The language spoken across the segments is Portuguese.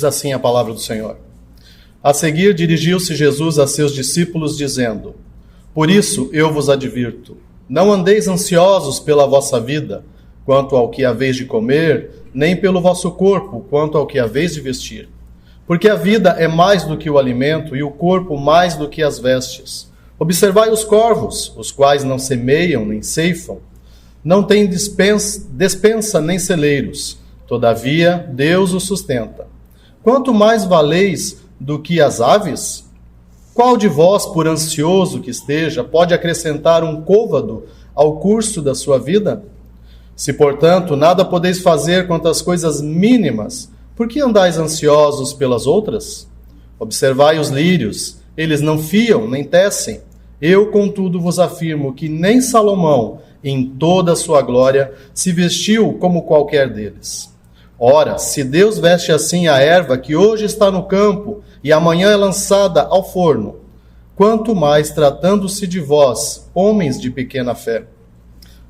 assim a palavra do Senhor. A seguir, dirigiu-se Jesus a seus discípulos, dizendo: Por isso eu vos advirto, não andeis ansiosos pela vossa vida, quanto ao que haveis de comer, nem pelo vosso corpo, quanto ao que haveis de vestir. Porque a vida é mais do que o alimento, e o corpo mais do que as vestes. Observai os corvos, os quais não semeiam nem ceifam, não têm despensa nem celeiros, todavia Deus os sustenta. Quanto mais valeis do que as aves? Qual de vós, por ansioso que esteja, pode acrescentar um côvado ao curso da sua vida? Se, portanto, nada podeis fazer quanto às coisas mínimas, por que andais ansiosos pelas outras? Observai os lírios, eles não fiam nem tecem. Eu, contudo, vos afirmo que nem Salomão, em toda a sua glória, se vestiu como qualquer deles. Ora, se Deus veste assim a erva que hoje está no campo e amanhã é lançada ao forno, quanto mais tratando-se de vós, homens de pequena fé.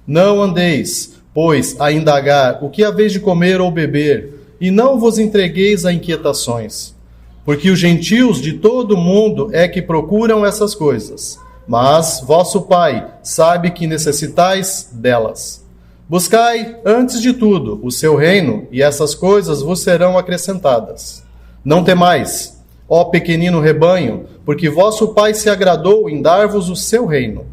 Não andeis, pois, a indagar o que haveis de comer ou beber, e não vos entregueis a inquietações, porque os gentios de todo o mundo é que procuram essas coisas, mas vosso Pai sabe que necessitais delas. Buscai, antes de tudo, o seu reino, e essas coisas vos serão acrescentadas. Não temais, ó pequenino rebanho, porque vosso Pai se agradou em dar-vos o seu reino.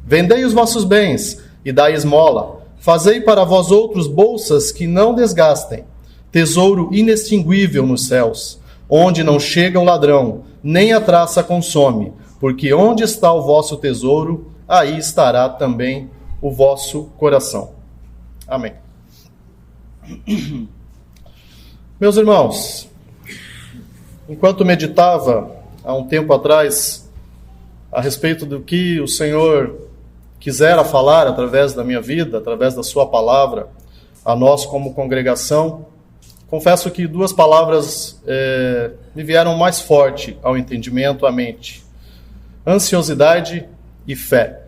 Vendei os vossos bens, e dai esmola. Fazei para vós outros bolsas que não desgastem, tesouro inextinguível nos céus, onde não chega o ladrão, nem a traça consome, porque onde está o vosso tesouro, aí estará também o vosso coração. Amém. Meus irmãos, enquanto meditava há um tempo atrás a respeito do que o Senhor quisera falar através da minha vida, através da sua palavra, a nós como congregação, confesso que duas palavras me vieram mais forte ao entendimento, à mente: ansiosidade e fé.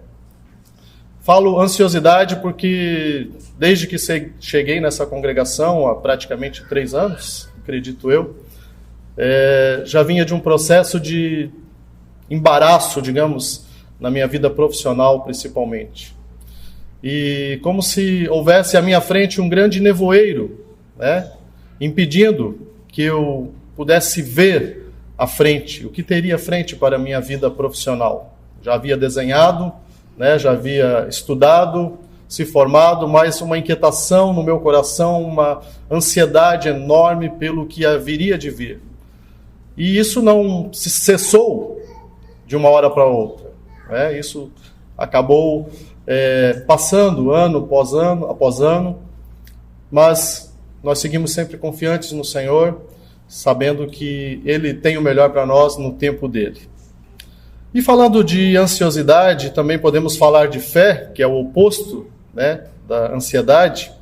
Falo ansiosidade porque desde que cheguei nessa congregação, há praticamente 3 anos, acredito eu, já vinha de um processo de embaraço, digamos, na minha vida profissional principalmente. E como se houvesse à minha frente um grande nevoeiro, né, impedindo que eu pudesse ver à frente, o que teria à frente para a minha vida profissional. Já havia desenhado, né, já havia estudado, se formado, mas uma inquietação no meu coração, uma ansiedade enorme pelo que haveria de vir. E isso não se cessou de uma hora para outra. Isso acabou passando ano após ano, mas nós seguimos sempre confiantes no Senhor, sabendo que Ele tem o melhor para nós no tempo dele. E falando de ansiosidade, também podemos falar de fé, que é o oposto, né, da ansiedade.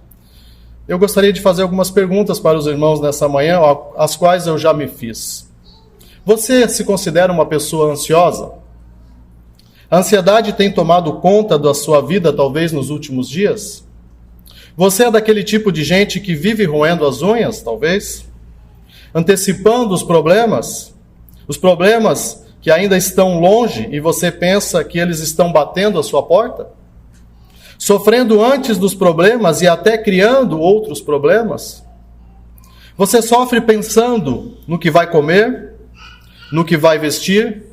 Eu gostaria de fazer algumas perguntas para os irmãos nessa manhã, as quais eu já me fiz. Você se considera uma pessoa ansiosa? A ansiedade tem tomado conta da sua vida, talvez, nos últimos dias? Você é daquele tipo de gente que vive roendo as unhas, talvez? Antecipando os problemas que ainda estão longe e você pensa que eles estão batendo à sua porta? Sofrendo antes dos problemas e até criando outros problemas? Você sofre pensando no que vai comer, no que vai vestir,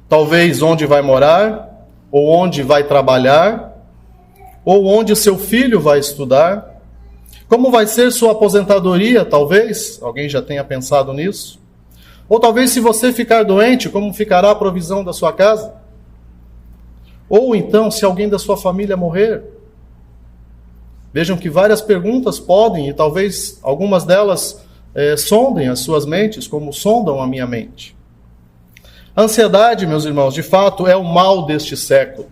talvez onde vai morar, ou onde vai trabalhar, ou onde seu filho vai estudar? Como vai ser sua aposentadoria, talvez? Alguém já tenha pensado nisso? Ou talvez, se você ficar doente, como ficará a provisão da sua casa? Ou então, se alguém da sua família morrer? Vejam que várias perguntas podem, e talvez algumas delas sondem as suas mentes, como sondam a minha mente. A ansiedade, meus irmãos, de fato é o mal deste século.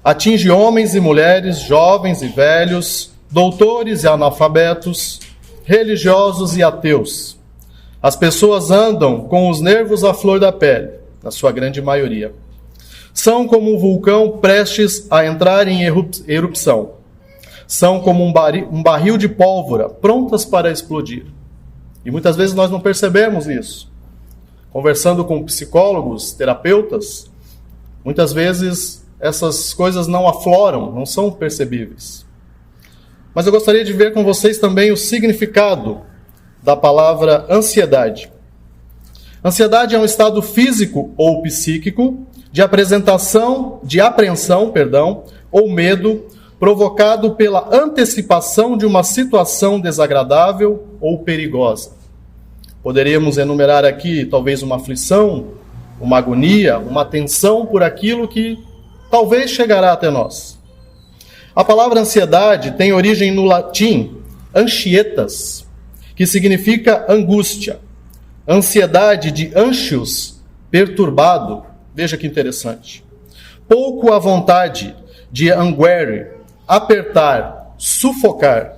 Atinge homens e mulheres, jovens e velhos, doutores e analfabetos, religiosos e ateus. As pessoas andam com os nervos à flor da pele, na sua grande maioria. São como um vulcão prestes a entrar em erupção. São como um barril de pólvora, prontas para explodir. E muitas vezes nós não percebemos isso. Conversando com psicólogos, terapeutas, muitas vezes essas coisas não afloram, não são percebíveis. Mas eu gostaria de ver com vocês também o significado da palavra ansiedade. Ansiedade é um estado físico ou psíquico de apreensão, ou medo provocado pela antecipação de uma situação desagradável ou perigosa. Poderíamos enumerar aqui talvez uma aflição, uma agonia, uma tensão por aquilo que talvez chegará até nós. A palavra ansiedade tem origem no latim anxietas, que significa angústia. Ansiedade de anxious, perturbado. Veja que interessante. Pouco à vontade, de anguere, apertar, sufocar.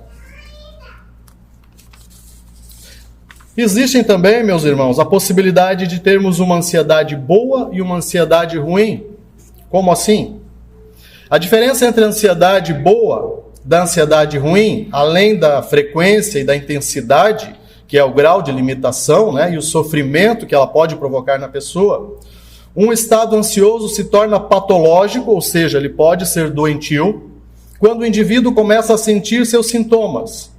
Existem também, meus irmãos, a possibilidade de termos uma ansiedade boa e uma ansiedade ruim. Como assim? A diferença entre a ansiedade boa da ansiedade ruim, além da frequência e da intensidade, que é o grau de limitação, né, e o sofrimento que ela pode provocar na pessoa, um estado ansioso se torna patológico, ou seja, ele pode ser doentio, quando o indivíduo começa a sentir seus sintomas,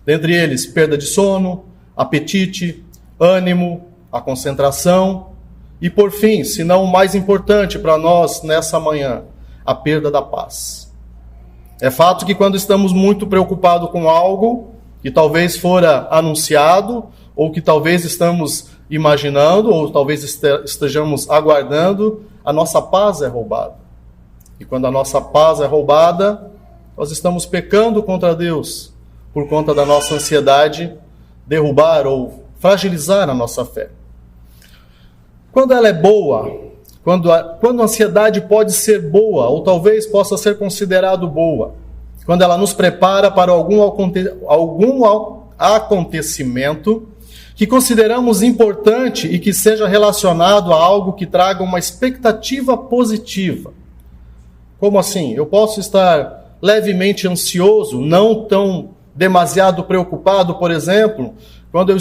dentre eles perda de sono, apetite, ânimo, a concentração e, por fim, se não o mais importante para nós nessa manhã, a perda da paz. É fato que quando estamos muito preocupados com algo que talvez fora anunciado, ou que talvez estamos imaginando, ou talvez estejamos aguardando, a nossa paz é roubada. E quando a nossa paz é roubada, nós estamos pecando contra Deus, por conta da nossa ansiedade derrubar ou fragilizar a nossa fé. Quando ela é boa, quando a ansiedade pode ser boa, ou talvez possa ser considerado boa, quando ela nos prepara para algum acontecimento que consideramos importante e que seja relacionado a algo que traga uma expectativa positiva. Como assim? Eu posso estar levemente ansioso, não tão demasiado preocupado, por exemplo, quando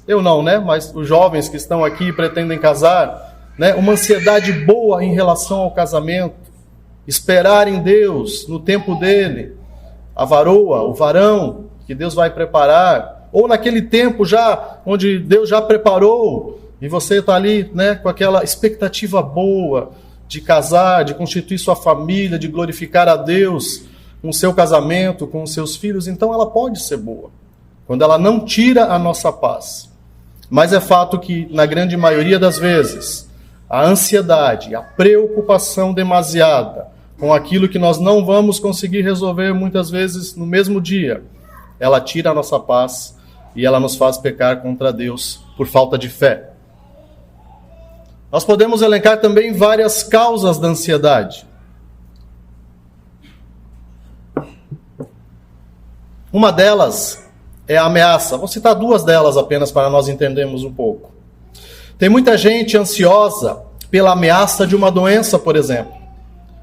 eu não, né? Mas os jovens que estão aqui e pretendem casar, né? Uma ansiedade boa em relação ao casamento, esperar em Deus, no tempo dele, a varoa, o varão que Deus vai preparar, ou naquele tempo já, onde Deus já preparou, e você está ali, né, com aquela expectativa boa de casar, de constituir sua família, de glorificar a Deus com o seu casamento, com os seus filhos, então ela pode ser boa, quando ela não tira a nossa paz. Mas é fato que, na grande maioria das vezes, a ansiedade, a preocupação demasiada com aquilo que nós não vamos conseguir resolver muitas vezes no mesmo dia, ela tira a nossa paz e ela nos faz pecar contra Deus por falta de fé. Nós podemos elencar também várias causas da ansiedade. Uma delas é a ameaça. Vou citar duas delas apenas para nós entendermos um pouco. Tem muita gente ansiosa pela ameaça de uma doença, por exemplo.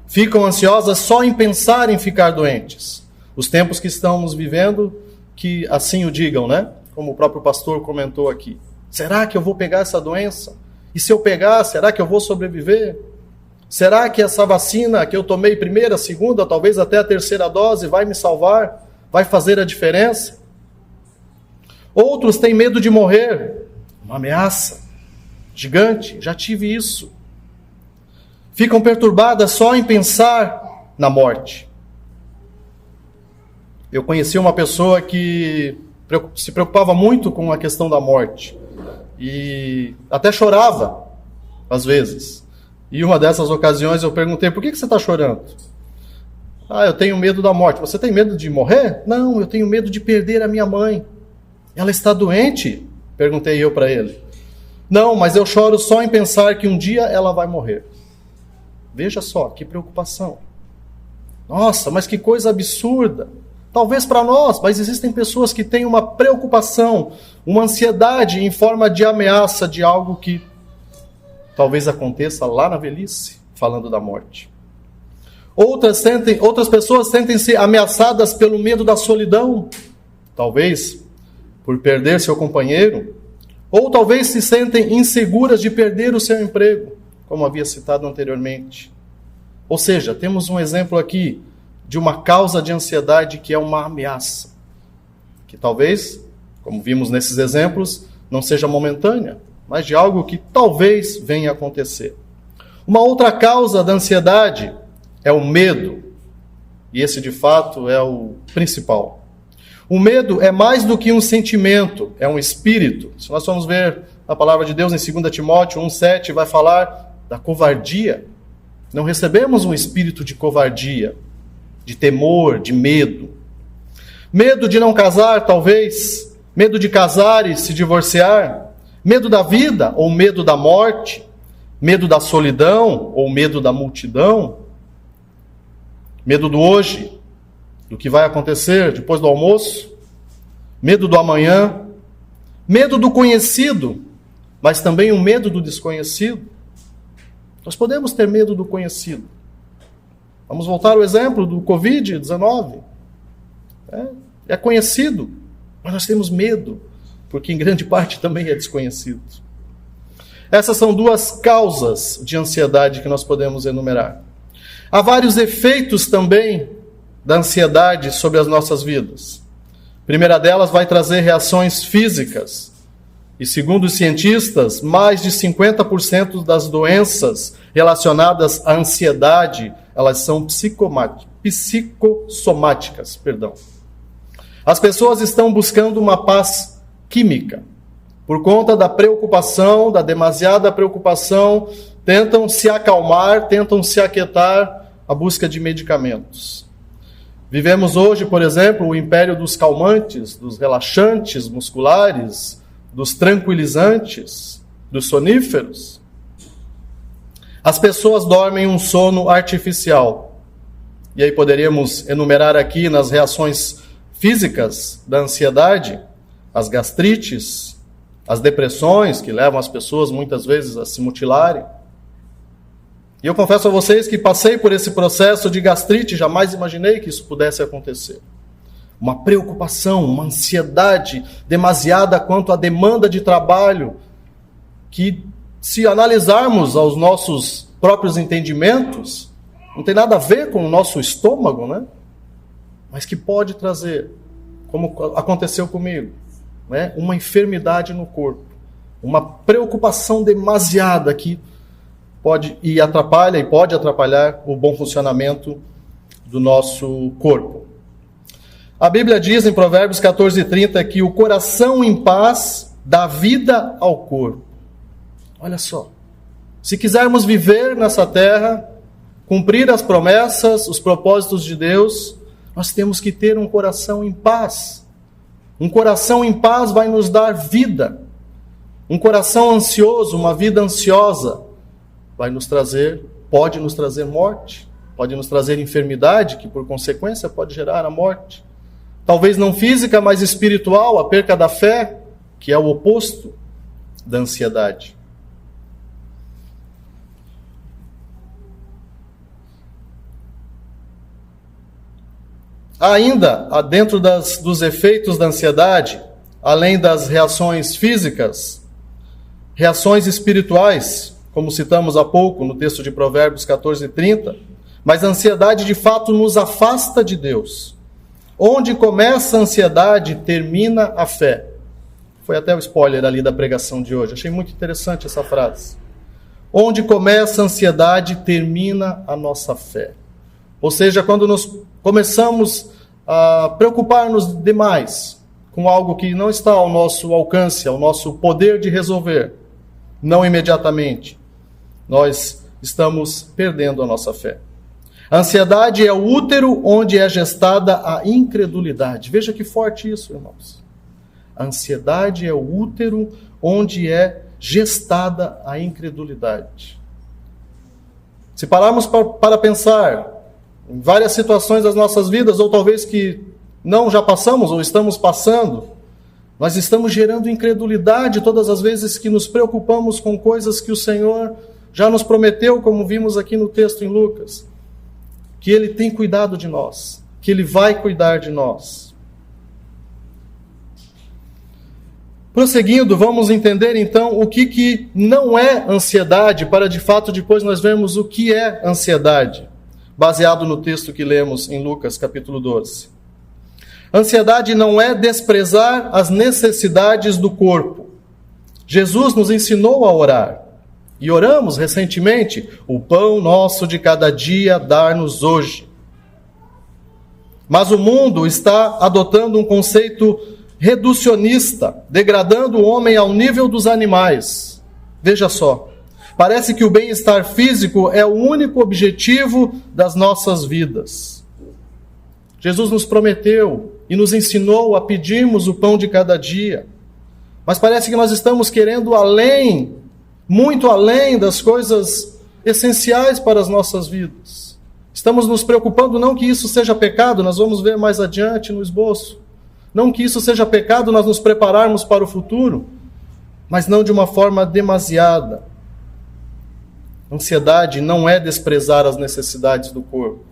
Ficam ansiosas só em pensar em ficar doentes. Os tempos que estamos vivendo, que assim o digam, né? Como o próprio pastor comentou aqui. Será que eu vou pegar essa doença? E se eu pegar, será que eu vou sobreviver? Será que essa vacina que eu tomei primeira, segunda, talvez até a terceira dose vai me salvar? Vai fazer a diferença? Outros têm medo de morrer. Uma ameaça gigante, já tive isso. Ficam perturbadas só em pensar na morte. Eu conheci uma pessoa que se preocupava muito com a questão da morte. E até chorava, às vezes. E uma dessas ocasiões eu perguntei, por que você está chorando? Eu tenho medo da morte. Você tem medo de morrer? Não, eu tenho medo de perder a minha mãe. Ela está doente? Perguntei eu para ele. Não, mas eu choro só em pensar que um dia ela vai morrer. Veja só, que preocupação. Nossa, mas que coisa absurda. Talvez para nós, mas existem pessoas que têm uma preocupação, uma ansiedade em forma de ameaça de algo que talvez aconteça lá na velhice, falando da morte. Outras pessoas sentem-se ameaçadas pelo medo da solidão. Talvez por perder seu companheiro, ou talvez se sentem inseguras de perder o seu emprego, como havia citado anteriormente. Ou seja, temos um exemplo aqui de uma causa de ansiedade que é uma ameaça, que talvez, como vimos nesses exemplos, não seja momentânea, mas de algo que talvez venha a acontecer. Uma outra causa da ansiedade é o medo, e esse de fato é o principal. O medo é mais do que um sentimento, é um espírito. Se nós formos ver a palavra de Deus em 2 Timóteo 1,7, vai falar da covardia. Não recebemos um espírito de covardia, de temor, de medo. Medo de não casar, talvez. Medo de casar e se divorciar. Medo da vida ou medo da morte. Medo da solidão ou medo da multidão. Medo do hoje, do que vai acontecer depois do almoço. Medo do amanhã. Medo do conhecido, mas também o medo do desconhecido. Nós podemos ter medo do conhecido. Vamos voltar ao exemplo do Covid-19. É conhecido, mas nós temos medo, porque em grande parte também é desconhecido. Essas são duas causas de ansiedade que nós podemos enumerar. Há vários efeitos também da ansiedade sobre as nossas vidas. A primeira delas vai trazer reações físicas. E segundo os cientistas, mais de 50% das doenças relacionadas à ansiedade, elas são psicossomáticas. As pessoas estão buscando uma paz química. Por conta da preocupação, da demasiada preocupação, tentam se acalmar, tentam se aquietar à busca de medicamentos. Vivemos hoje, por exemplo, o império dos calmantes, dos relaxantes musculares, dos tranquilizantes, dos soníferos. As pessoas dormem um sono artificial. E aí poderíamos enumerar aqui nas reações físicas da ansiedade, as gastrites, as depressões que levam as pessoas muitas vezes a se mutilarem. E eu confesso a vocês que passei por esse processo de gastrite, jamais imaginei que isso pudesse acontecer. Uma preocupação, uma ansiedade demasiada quanto à demanda de trabalho, que se analisarmos aos nossos próprios entendimentos, não tem nada a ver com o nosso estômago, né? Mas que pode trazer, como aconteceu comigo, né? Uma enfermidade no corpo, uma preocupação demasiada que pode atrapalhar o bom funcionamento do nosso corpo. A Bíblia diz em Provérbios 14:30 que o coração em paz dá vida ao corpo. Olha só, se quisermos viver nessa terra, cumprir as promessas, os propósitos de Deus, nós temos que ter um coração em paz. Um coração em paz vai nos dar vida. Um coração ansioso, uma vida ansiosa, pode nos trazer morte, pode nos trazer enfermidade, que por consequência pode gerar a morte. Talvez não física, mas espiritual, a perca da fé, que é o oposto da ansiedade. Ainda, dentro dos efeitos da ansiedade, além das reações físicas, reações espirituais, como citamos há pouco no texto de Provérbios 14:30, mas a ansiedade de fato nos afasta de Deus. Onde começa a ansiedade, termina a fé. Foi até o spoiler ali da pregação de hoje. Achei muito interessante essa frase. Onde começa a ansiedade, termina a nossa fé. Ou seja, quando nós começamos a preocupar-nos demais com algo que não está ao nosso alcance, ao nosso poder de resolver, não imediatamente, nós estamos perdendo a nossa fé. A ansiedade é o útero onde é gestada a incredulidade. Veja que forte isso, irmãos. A ansiedade é o útero onde é gestada a incredulidade. Se pararmos para pensar em várias situações das nossas vidas, ou talvez que não já passamos ou estamos passando, nós estamos gerando incredulidade todas as vezes que nos preocupamos com coisas que o Senhor já nos prometeu, como vimos aqui no texto em Lucas, que Ele tem cuidado de nós, que Ele vai cuidar de nós. Prosseguindo, vamos entender então o que não é ansiedade, para de fato depois nós vermos o que é ansiedade, baseado no texto que lemos em Lucas capítulo 12. Ansiedade não é desprezar as necessidades do corpo. Jesus nos ensinou a orar. E oramos recentemente: o pão nosso de cada dia dá-nos hoje. Mas o mundo está adotando um conceito reducionista, degradando o homem ao nível dos animais. Veja só, parece que o bem-estar físico é o único objetivo das nossas vidas. Jesus nos prometeu e nos ensinou a pedirmos o pão de cada dia. Mas parece que nós estamos querendo além, muito além das coisas essenciais para as nossas vidas. Estamos nos preocupando, não que isso seja pecado, nós vamos ver mais adiante no esboço. Não que isso seja pecado nós nos prepararmos para o futuro, mas não de uma forma demasiada. Ansiedade não é desprezar as necessidades do corpo,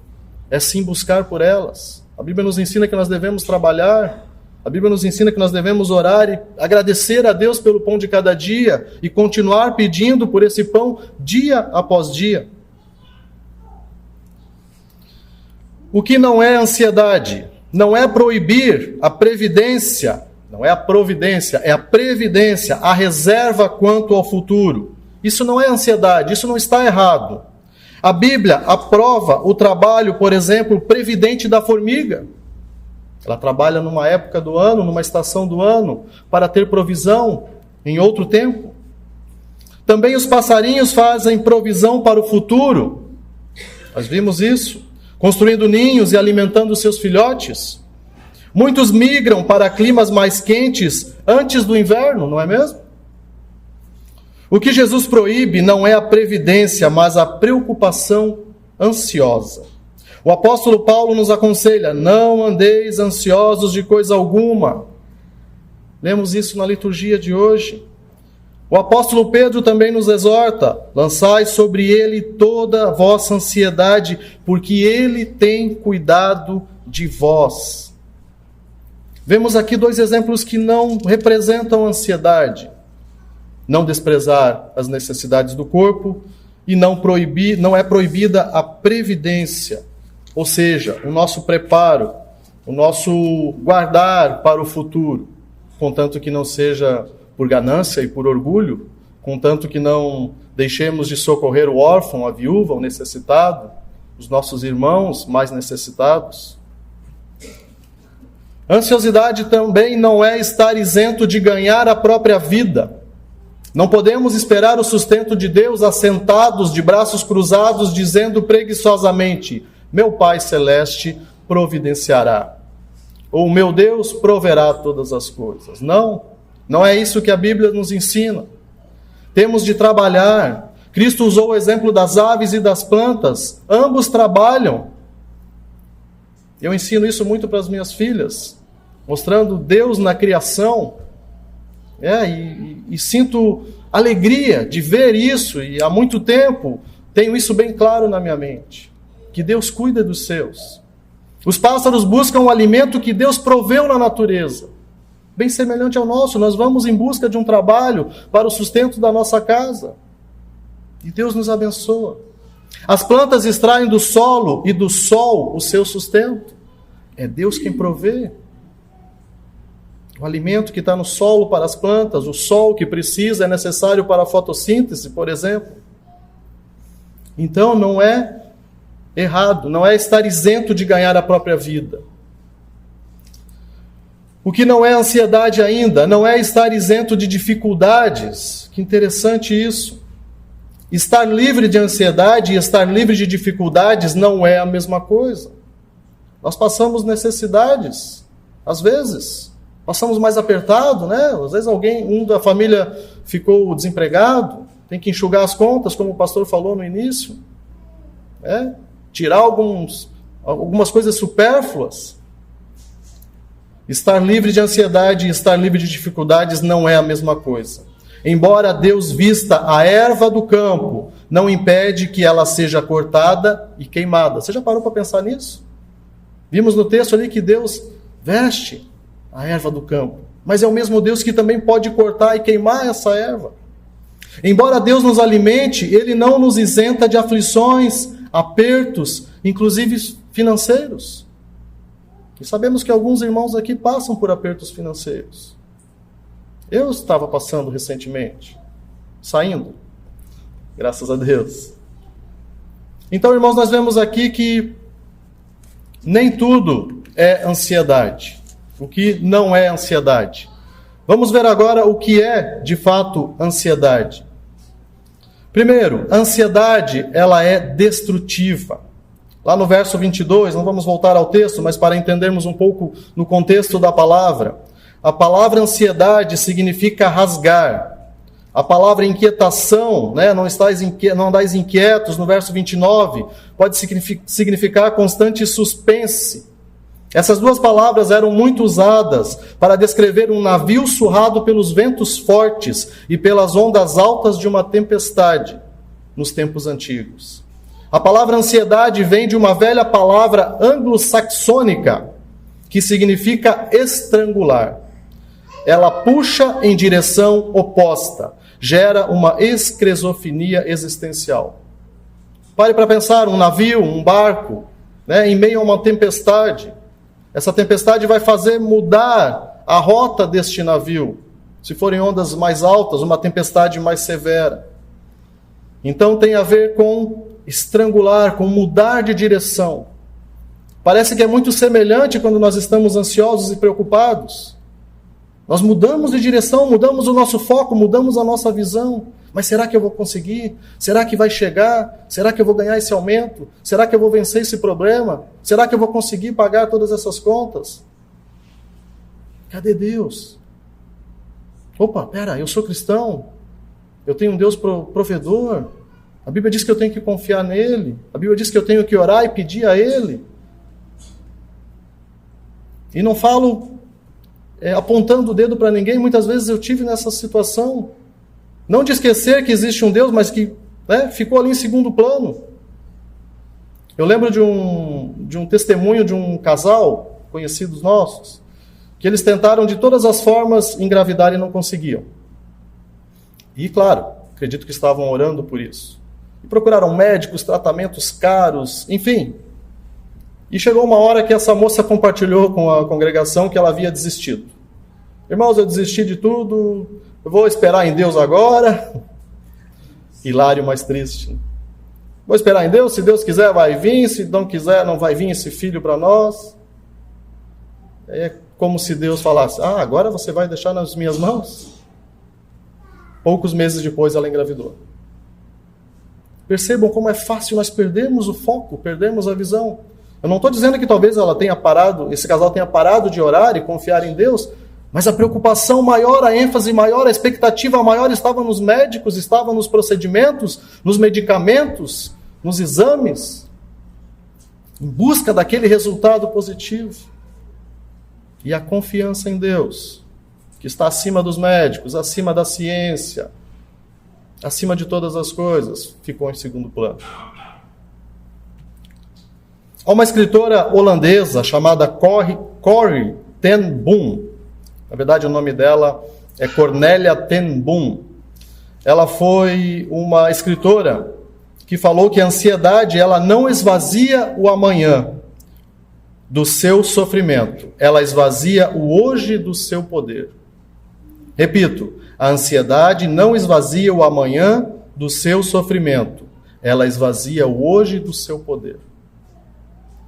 é sim buscar por elas. A Bíblia nos ensina que nós devemos trabalhar, a Bíblia nos ensina que nós devemos orar e agradecer a Deus pelo pão de cada dia e continuar pedindo por esse pão dia após dia. O que não é ansiedade? Não é proibir a previdência, não é a providência, é a previdência, a reserva quanto ao futuro. Isso não é ansiedade, isso não está errado. A Bíblia aprova o trabalho, por exemplo, previdente da formiga. Ela trabalha numa época do ano, numa estação do ano, para ter provisão em outro tempo. Também os passarinhos fazem provisão para o futuro. Nós vimos isso. Construindo ninhos e alimentando seus filhotes. Muitos migram para climas mais quentes antes do inverno, não é mesmo? O que Jesus proíbe não é a previdência, mas a preocupação ansiosa. O apóstolo Paulo nos aconselha: não andeis ansiosos de coisa alguma. Lemos isso na liturgia de hoje. O apóstolo Pedro também nos exorta: lançai sobre ele toda a vossa ansiedade, porque ele tem cuidado de vós. Vemos aqui dois exemplos que não representam ansiedade. Não desprezar as necessidades do corpo e não é proibida a previdência, ou seja, o nosso preparo, o nosso guardar para o futuro, contanto que não seja por ganância e por orgulho, contanto que não deixemos de socorrer o órfão, a viúva, o necessitado, os nossos irmãos mais necessitados. Ansiosidade também não é estar isento de ganhar a própria vida. Não podemos esperar o sustento de Deus assentados de braços cruzados, dizendo preguiçosamente: meu Pai Celeste providenciará, ou meu Deus proverá todas as coisas. Não é isso que a Bíblia nos ensina. Temos de trabalhar. Cristo usou o exemplo das aves e das plantas. Ambos trabalham. Eu ensino isso muito para as minhas filhas, mostrando Deus na criação. E sinto alegria de ver isso, e há muito tempo tenho isso bem claro na minha mente, que Deus cuida dos seus. Os pássaros buscam o alimento que Deus proveu na natureza, bem semelhante ao nosso. Nós vamos em busca de um trabalho para o sustento da nossa casa, e Deus nos abençoa. As plantas extraem do solo e do sol o seu sustento. É Deus quem provê o alimento que está no solo para as plantas, o sol que precisa, é necessário para a fotossíntese, por exemplo. Então não é errado, não é estar isento de ganhar a própria vida. O que não é ansiedade ainda, não é estar isento de dificuldades. Que interessante isso. Estar livre de ansiedade e estar livre de dificuldades não é a mesma coisa. Nós passamos necessidades, às vezes. Passamos mais apertado, né? Às vezes um da família ficou desempregado, tem que enxugar as contas, como o pastor falou no início. Tirar algumas coisas supérfluas. Estar livre de ansiedade e estar livre de dificuldades não é a mesma coisa. Embora Deus vista a erva do campo, não impede que ela seja cortada e queimada. Você já parou para pensar nisso? Vimos no texto ali que Deus veste a erva do campo. mas é o mesmo Deus que também pode cortar e queimar essa erva. Embora Deus nos alimente, Ele não nos isenta de aflições, apertos, inclusive financeiros. E sabemos que alguns irmãos aqui passam por apertos financeiros. Eu estava passando recentemente, saindo, graças a Deus. Então, irmãos, nós vemos aqui que nem tudo é ansiedade. O que não é ansiedade. Vamos ver agora o que é, de fato, ansiedade. Primeiro, a ansiedade, ela é destrutiva. Lá no verso 22, não vamos voltar ao texto, mas para entendermos um pouco no contexto da palavra, a palavra ansiedade significa rasgar. A palavra inquietação, né, não andais inquietos, no verso 29, pode significar constante suspense. Essas duas palavras eram muito usadas para descrever um navio surrado pelos ventos fortes e pelas ondas altas de uma tempestade nos tempos antigos. A palavra ansiedade vem de uma velha palavra anglo-saxônica, que significa estrangular. Ela puxa em direção oposta, gera uma esquizofrenia existencial. Pare para pensar, um navio, um barco, né, em meio a uma tempestade. Essa tempestade vai fazer mudar a rota deste navio. Se forem ondas mais altas, uma tempestade mais severa. Então tem a ver com estrangular, com mudar de direção. Parece que é muito semelhante quando nós estamos ansiosos e preocupados. Nós mudamos de direção, mudamos o nosso foco, mudamos a nossa visão. Mas será que eu vou conseguir? Será que vai chegar? Será que eu vou ganhar esse aumento? Será que eu vou vencer esse problema? Será que eu vou conseguir pagar todas essas contas? Cadê Deus? Opa, pera, eu sou cristão. Eu tenho um Deus provedor. A Bíblia diz que eu tenho que confiar nele. A Bíblia diz que eu tenho que orar e pedir a ele. E não falo apontando o dedo para ninguém. Muitas vezes eu tive nessa situação. Não de esquecer que existe um Deus, mas que ficou ali em segundo plano. Eu lembro de um testemunho de um casal, conhecidos nossos, que eles tentaram de todas as formas engravidar e não conseguiam. E, claro, acredito que estavam orando por isso. E procuraram médicos, tratamentos caros, enfim. E chegou uma hora que essa moça compartilhou com a congregação que ela havia desistido. Irmãos, eu desisti de tudo, eu vou esperar em Deus agora. Hilário, mais triste. Vou esperar em Deus, se Deus quiser vai vir, se não quiser não vai vir esse filho para nós. É como se Deus falasse, agora você vai deixar nas minhas mãos? Poucos meses depois ela engravidou. Percebam como é fácil nós perdermos o foco, perdermos a visão. Eu não estou dizendo que talvez ela tenha parado, esse casal tenha parado de orar e confiar em Deus, mas a preocupação maior, a ênfase maior, a expectativa maior estava nos médicos, estava nos procedimentos, nos medicamentos, nos exames, em busca daquele resultado positivo. E a confiança em Deus, que está acima dos médicos, acima da ciência, acima de todas as coisas, ficou em segundo plano. Há uma escritora holandesa chamada Corrie ten Boom. Na verdade, o nome dela é Cornélia ten Boom. Ela foi uma escritora que falou que a ansiedade ela não esvazia o amanhã do seu sofrimento. Ela esvazia o hoje do seu poder. Repito, a ansiedade não esvazia o amanhã do seu sofrimento. Ela esvazia o hoje do seu poder.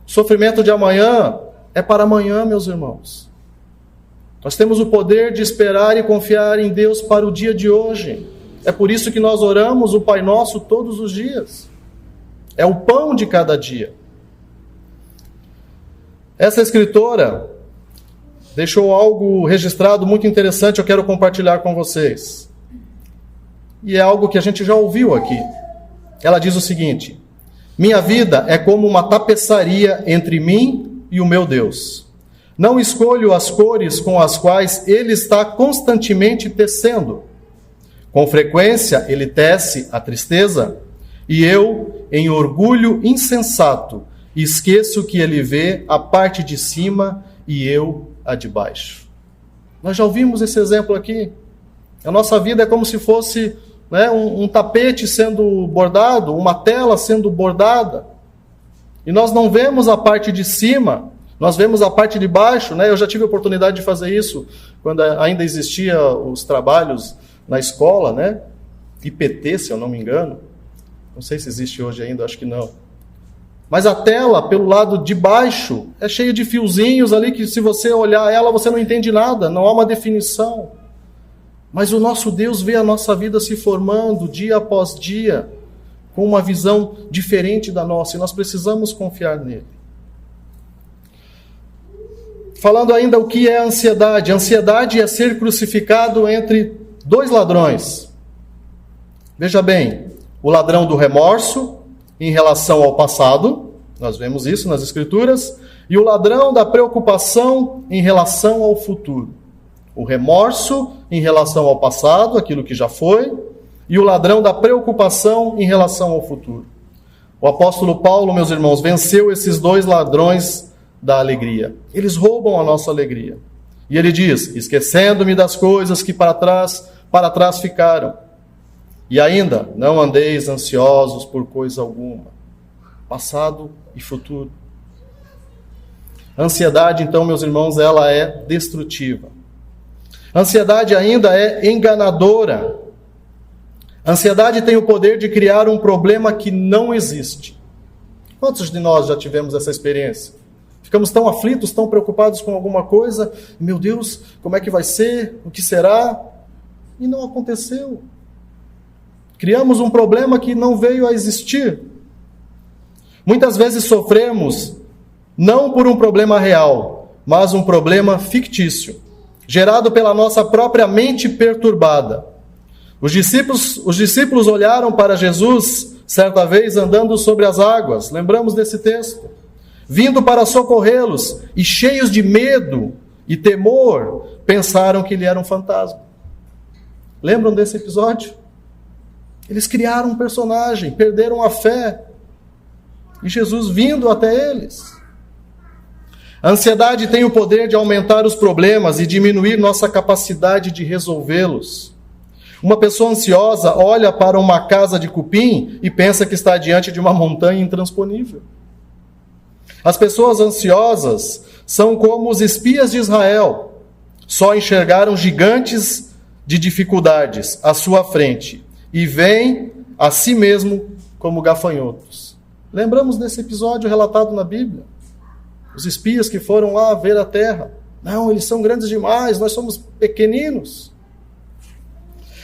O sofrimento de amanhã é para amanhã, meus irmãos. Nós temos o poder de esperar e confiar em Deus para o dia de hoje. É por isso que nós oramos o Pai Nosso todos os dias. É o pão de cada dia. Essa escritora deixou algo registrado muito interessante, eu quero compartilhar com vocês. E é algo que a gente já ouviu aqui. Ela diz o seguinte: minha vida é como uma tapeçaria entre mim e o meu Deus. Não escolho as cores com as quais Ele está constantemente tecendo. Com frequência, Ele tece a tristeza, e eu, em orgulho insensato, esqueço que Ele vê a parte de cima e eu a de baixo. Nós já ouvimos esse exemplo aqui. A nossa vida é como se fosse, né, um tapete sendo bordado, uma tela sendo bordada. E nós não vemos a parte de cima, nós vemos a parte de baixo, né? Eu já tive a oportunidade de fazer isso quando ainda existia os trabalhos na escola, né? IPT, se eu não me engano. Não sei se existe hoje ainda, acho que não. Mas a tela, pelo lado de baixo, é cheia de fiozinhos ali que se você olhar ela, você não entende nada, não há uma definição. Mas o nosso Deus vê a nossa vida se formando dia após dia, com uma visão diferente da nossa, e nós precisamos confiar nele. Falando ainda o que é ansiedade. Ansiedade é ser crucificado entre dois ladrões. Veja bem, o ladrão do remorso em relação ao passado, nós vemos isso nas Escrituras, e o ladrão da preocupação em relação ao futuro. O remorso em relação ao passado, aquilo que já foi, e o ladrão da preocupação em relação ao futuro. O apóstolo Paulo, meus irmãos, venceu esses dois ladrões da alegria. Eles roubam a nossa alegria. E ele diz, esquecendo-me das coisas que para trás ficaram. E ainda, não andeis ansiosos por coisa alguma. Passado e futuro. A ansiedade, então, meus irmãos, ela é destrutiva. A ansiedade ainda é enganadora. A ansiedade tem o poder de criar um problema que não existe. Quantos de nós já tivemos essa experiência? Ficamos tão aflitos, tão preocupados com alguma coisa. Meu Deus, como é que vai ser? O que será? E não aconteceu. Criamos um problema que não veio a existir. Muitas vezes sofremos não por um problema real, mas um problema fictício, gerado pela nossa própria mente perturbada. Os discípulos olharam para Jesus, certa vez andando sobre as águas, lembramos desse texto, vindo para socorrê-los, e cheios de medo e temor, pensaram que ele era um fantasma. Lembram desse episódio? Eles criaram um personagem, perderam a fé, e Jesus vindo até eles. A ansiedade tem o poder de aumentar os problemas e diminuir nossa capacidade de resolvê-los. Uma pessoa ansiosa olha para uma casa de cupim e pensa que está diante de uma montanha intransponível. As pessoas ansiosas são como os espias de Israel. Só enxergaram gigantes de dificuldades à sua frente e veem a si mesmo como gafanhotos. Lembramos desse episódio relatado na Bíblia? Os espias que foram lá ver a terra. Não, eles são grandes demais, nós somos pequeninos.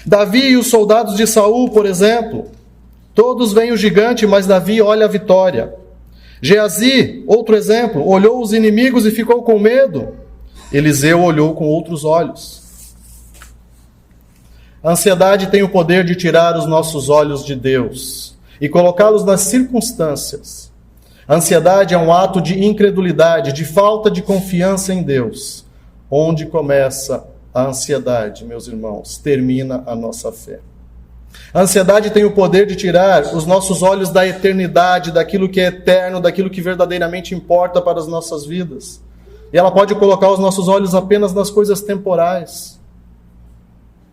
Davi e os soldados de Saul, por exemplo, todos veem o gigante, mas Davi olha a vitória. Geazi, outro exemplo, olhou os inimigos e ficou com medo. Eliseu olhou com outros olhos. A ansiedade tem o poder de tirar os nossos olhos de Deus e colocá-los nas circunstâncias. A ansiedade é um ato de incredulidade, de falta de confiança em Deus. Onde começa a ansiedade, meus irmãos, termina a nossa fé. A ansiedade tem o poder de tirar os nossos olhos da eternidade, daquilo que é eterno, daquilo que verdadeiramente importa para as nossas vidas. E ela pode colocar os nossos olhos apenas nas coisas temporais.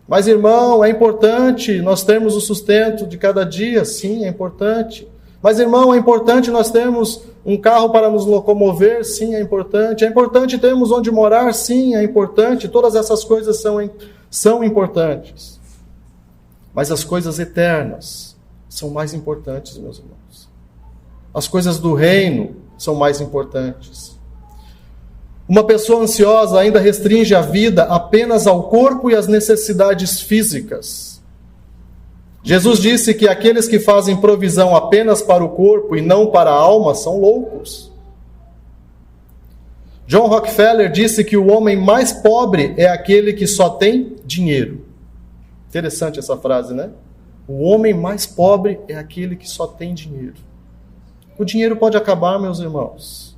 Mas, irmão, é importante nós termos o sustento de cada dia, sim, é importante. Mas, irmão, é importante nós termos um carro para nos locomover, sim, é importante. É importante termos onde morar, sim, é importante. Todas essas coisas são importantes. Mas as coisas eternas são mais importantes, meus irmãos. As coisas do reino são mais importantes. Uma pessoa ansiosa ainda restringe a vida apenas ao corpo e às necessidades físicas. Jesus disse que aqueles que fazem provisão apenas para o corpo e não para a alma são loucos. John Rockefeller disse que o homem mais pobre é aquele que só tem dinheiro. Interessante essa frase, né? O homem mais pobre é aquele que só tem dinheiro. O dinheiro pode acabar, meus irmãos.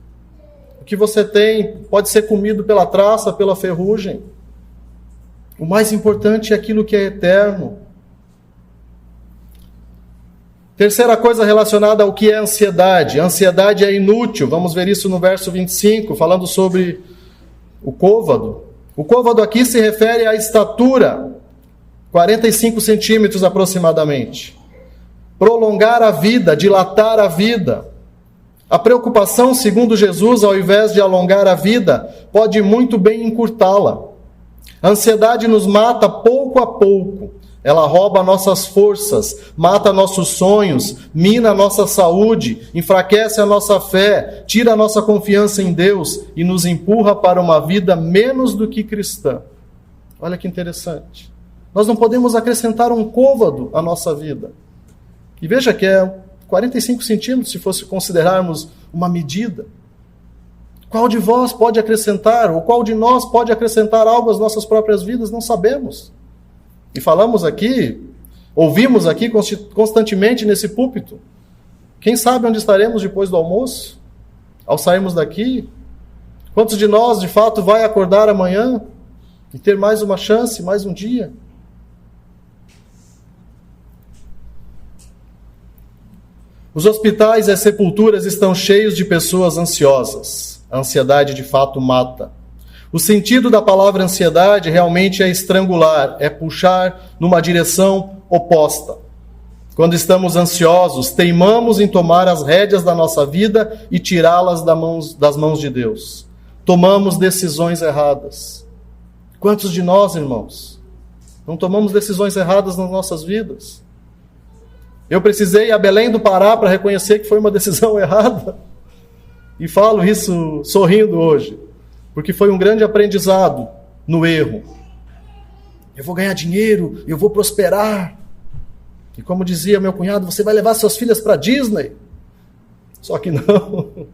O que você tem pode ser comido pela traça, pela ferrugem. O mais importante é aquilo que é eterno. Terceira coisa relacionada ao que é ansiedade. A ansiedade é inútil. Vamos ver isso no verso 25, falando sobre o côvado. O côvado aqui se refere à estatura, 45 centímetros aproximadamente. Prolongar a vida, dilatar a vida. A preocupação, segundo Jesus, ao invés de alongar a vida, pode muito bem encurtá-la. A ansiedade nos mata pouco a pouco. Ela rouba nossas forças, mata nossos sonhos, mina a nossa saúde, enfraquece a nossa fé, tira a nossa confiança em Deus e nos empurra para uma vida menos do que cristã. Olha que interessante. Nós não podemos acrescentar um côvado à nossa vida. E veja que é 45 centímetros, se fosse considerarmos uma medida. Qual de vós pode acrescentar, ou qual de nós pode acrescentar algo às nossas próprias vidas? Não sabemos. E falamos aqui, ouvimos aqui constantemente nesse púlpito. Quem sabe onde estaremos depois do almoço? Ao sairmos daqui? Quantos de nós, de fato, vai acordar amanhã e ter mais uma chance, mais um dia? Os hospitais e as sepulturas estão cheios de pessoas ansiosas. A ansiedade, de fato, mata. O sentido da palavra ansiedade realmente é estrangular, é puxar numa direção oposta. Quando estamos ansiosos, teimamos em tomar as rédeas da nossa vida e tirá-las das mãos de Deus. Tomamos decisões erradas. Quantos de nós, irmãos, não tomamos decisões erradas nas nossas vidas? Eu precisei ir a Belém do Pará para reconhecer que foi uma decisão errada. E falo isso sorrindo hoje. Porque foi um grande aprendizado no erro. Eu vou ganhar dinheiro, eu vou prosperar. E como dizia meu cunhado, você vai levar suas filhas para Disney. Só que não.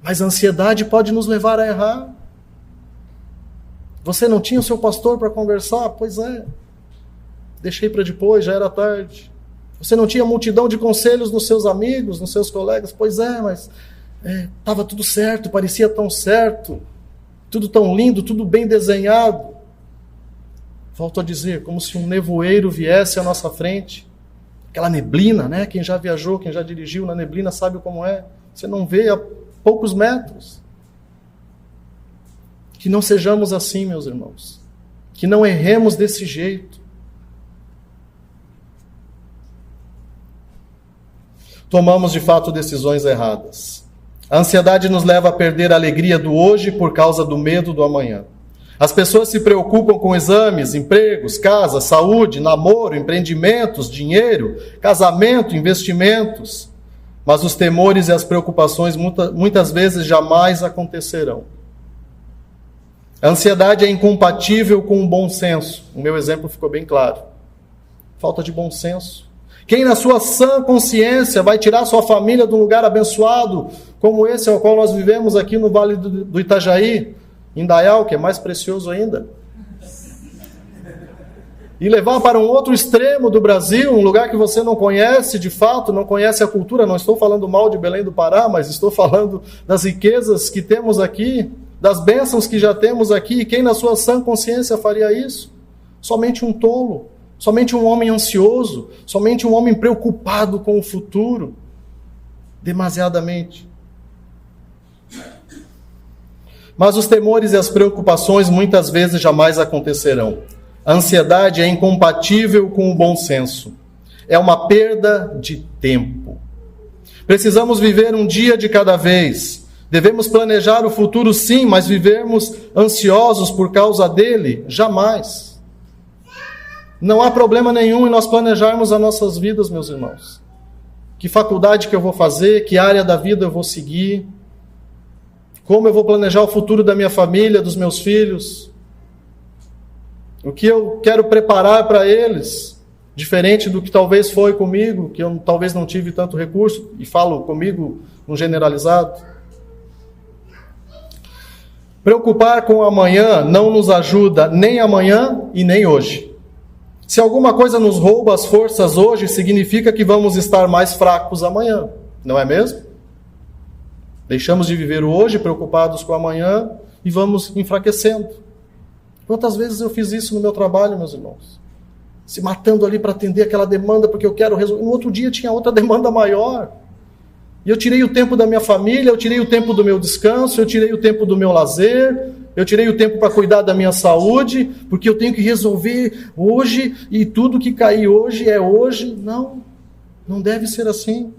Mas a ansiedade pode nos levar a errar. Você não tinha o seu pastor para conversar? Pois é. Deixei para depois, já era tarde. Você não tinha multidão de conselhos nos seus amigos, nos seus colegas? Pois é, mas estava tudo certo, parecia tão certo, tudo tão lindo, tudo bem desenhado. Volto a dizer, como se um nevoeiro viesse à nossa frente, aquela neblina, né? Quem já viajou, quem já dirigiu na neblina sabe como é. Você não vê a poucos metros. Que não sejamos assim, meus irmãos. Que não erremos desse jeito. Tomamos de fato decisões erradas. A ansiedade nos leva a perder a alegria do hoje por causa do medo do amanhã. As pessoas se preocupam com exames, empregos, casa, saúde, namoro, empreendimentos, dinheiro, casamento, investimentos. Mas os temores e as preocupações muitas vezes jamais acontecerão. A ansiedade é incompatível com o bom senso. O meu exemplo ficou bem claro. Falta de bom senso. Quem na sua sã consciência vai tirar sua família de um lugar abençoado, como esse ao qual nós vivemos aqui no Vale do Itajaí, em Dayal, que é mais precioso ainda, e levar para um outro extremo do Brasil, um lugar que você não conhece de fato, não conhece a cultura? Não estou falando mal de Belém do Pará, mas estou falando das riquezas que temos aqui, das bênçãos que já temos aqui. E quem na sua sã consciência faria isso? Somente um tolo. Somente um homem ansioso, somente um homem preocupado com o futuro, demasiadamente. Mas os temores e as preocupações muitas vezes jamais acontecerão. A ansiedade é incompatível com o bom senso. É uma perda de tempo. Precisamos viver um dia de cada vez. Devemos planejar o futuro sim, mas vivermos ansiosos por causa dele, jamais. Não há problema nenhum em nós planejarmos as nossas vidas, meus irmãos. Que faculdade que eu vou fazer, que área da vida eu vou seguir, como eu vou planejar o futuro da minha família, dos meus filhos, o que eu quero preparar para eles, diferente do que talvez foi comigo, que eu talvez não tive tanto recurso, e falo comigo no generalizado. Preocupar com o amanhã não nos ajuda nem amanhã e nem hoje. Se alguma coisa nos rouba as forças hoje, significa que vamos estar mais fracos amanhã, não é mesmo? Deixamos de viver o hoje preocupados com o amanhã e vamos enfraquecendo. Quantas vezes eu fiz isso no meu trabalho, meus irmãos? Se matando ali para atender aquela demanda porque eu quero resolver. No outro dia tinha outra demanda maior. E eu tirei o tempo da minha família, eu tirei o tempo do meu descanso, eu tirei o tempo do meu lazer, eu tirei o tempo para cuidar da minha saúde, porque eu tenho que resolver hoje, e tudo que cair hoje é hoje. Não, não deve ser assim.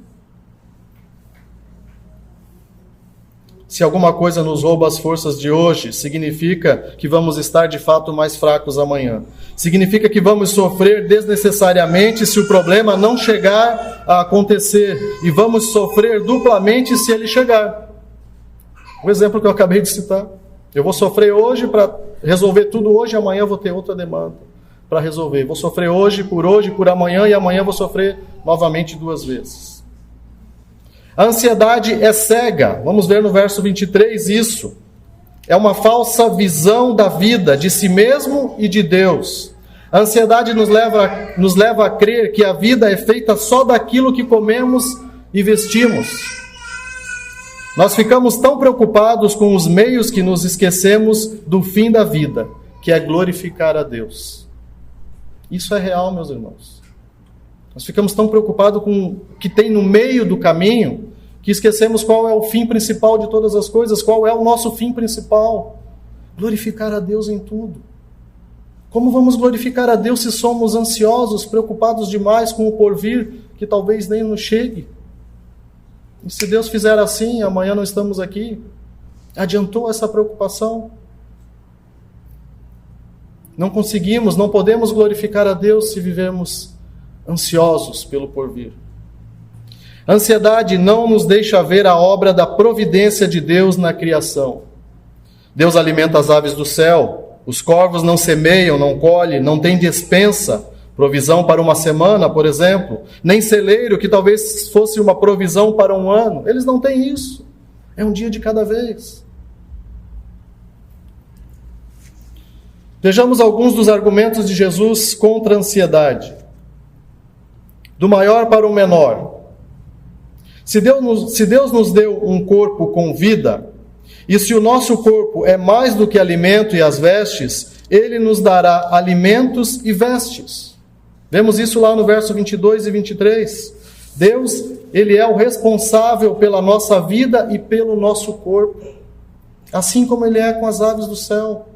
Se alguma coisa nos rouba as forças de hoje, significa que vamos estar de fato mais fracos amanhã. Significa que vamos sofrer desnecessariamente se o problema não chegar a acontecer. E vamos sofrer duplamente se ele chegar. O exemplo que eu acabei de citar. Eu vou sofrer hoje para resolver tudo hoje, amanhã eu vou ter outra demanda para resolver. Vou sofrer hoje, por amanhã, e amanhã vou sofrer novamente 2 vezes. A ansiedade é cega. Vamos ver no verso 23 isso. É uma falsa visão da vida, de si mesmo e de Deus. A ansiedade nos leva a crer que a vida é feita só daquilo que comemos e vestimos. Nós ficamos tão preocupados com os meios que nos esquecemos do fim da vida, que é glorificar a Deus. Isso é real, meus irmãos. Nós ficamos tão preocupados com o que tem no meio do caminho, que esquecemos qual é o fim principal de todas as coisas, qual é o nosso fim principal. Glorificar a Deus em tudo. Como vamos glorificar a Deus se somos ansiosos, preocupados demais com o porvir, que talvez nem nos chegue? E se Deus fizer assim, amanhã não estamos aqui, adiantou essa preocupação? Não conseguimos, não podemos glorificar a Deus se vivemos ansiosos pelo porvir. A ansiedade não nos deixa ver a obra da providência de Deus na criação. Deus alimenta as aves do céu, os corvos não semeiam, não colhem, não têm despensa, provisão para uma semana, por exemplo, nem celeiro, que talvez fosse uma provisão para um ano. Eles não têm isso. É um dia de cada vez. Vejamos alguns dos argumentos de Jesus contra a ansiedade. Do maior para o menor. Se Deus nos deu um corpo com vida, e se o nosso corpo é mais do que alimento e as vestes, Ele nos dará alimentos e vestes. Vemos isso lá no verso 22 e 23. Deus, Ele é o responsável pela nossa vida e pelo nosso corpo, assim como Ele é com as aves do céu.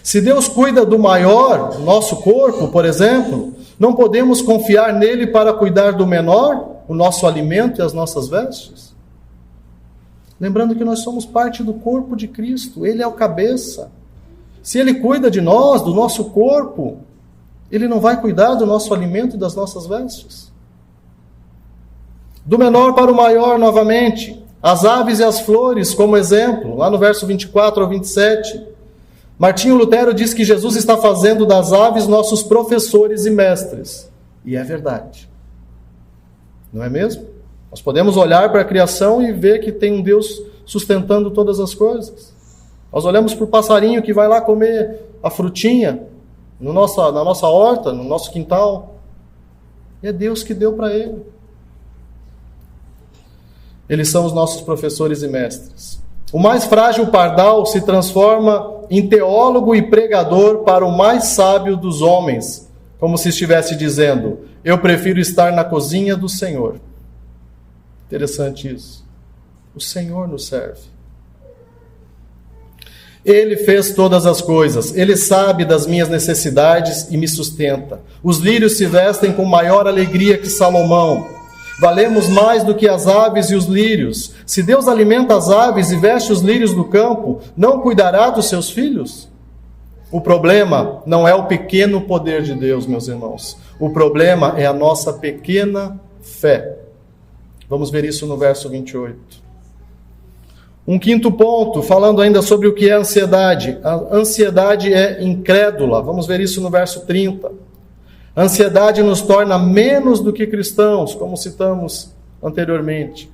Se Deus cuida do maior, nosso corpo, por exemplo, não podemos confiar nele para cuidar do menor, o nosso alimento e as nossas vestes? Lembrando que nós somos parte do corpo de Cristo, Ele é o cabeça. Se Ele cuida de nós, do nosso corpo, Ele não vai cuidar do nosso alimento e das nossas vestes? Do menor para o maior, novamente, as aves e as flores, como exemplo, lá no verso 24 ao 27. Martinho Lutero diz que Jesus está fazendo das aves nossos professores e mestres. E é verdade. Não é mesmo? Nós podemos olhar para a criação e ver que tem um Deus sustentando todas as coisas. Nós olhamos para o passarinho que vai lá comer a frutinha na nossa horta, no nosso quintal. E é Deus que deu para ele. Eles são os nossos professores e mestres. O mais frágil pardal se transforma em teólogo e pregador para o mais sábio dos homens, como se estivesse dizendo: eu prefiro estar na cozinha do Senhor. Interessante isso. O Senhor nos serve. Ele fez todas as coisas. Ele sabe das minhas necessidades e me sustenta. Os lírios se vestem com maior alegria que Salomão. Valemos mais do que as aves e os lírios. Se Deus alimenta as aves e veste os lírios do campo, não cuidará dos seus filhos? O problema não é o pequeno poder de Deus, meus irmãos. O problema é a nossa pequena fé. Vamos ver isso no verso 28. Um quinto ponto, falando ainda sobre o que é ansiedade. A ansiedade é incrédula. Vamos ver isso no verso 30. A ansiedade nos torna menos do que cristãos, como citamos anteriormente.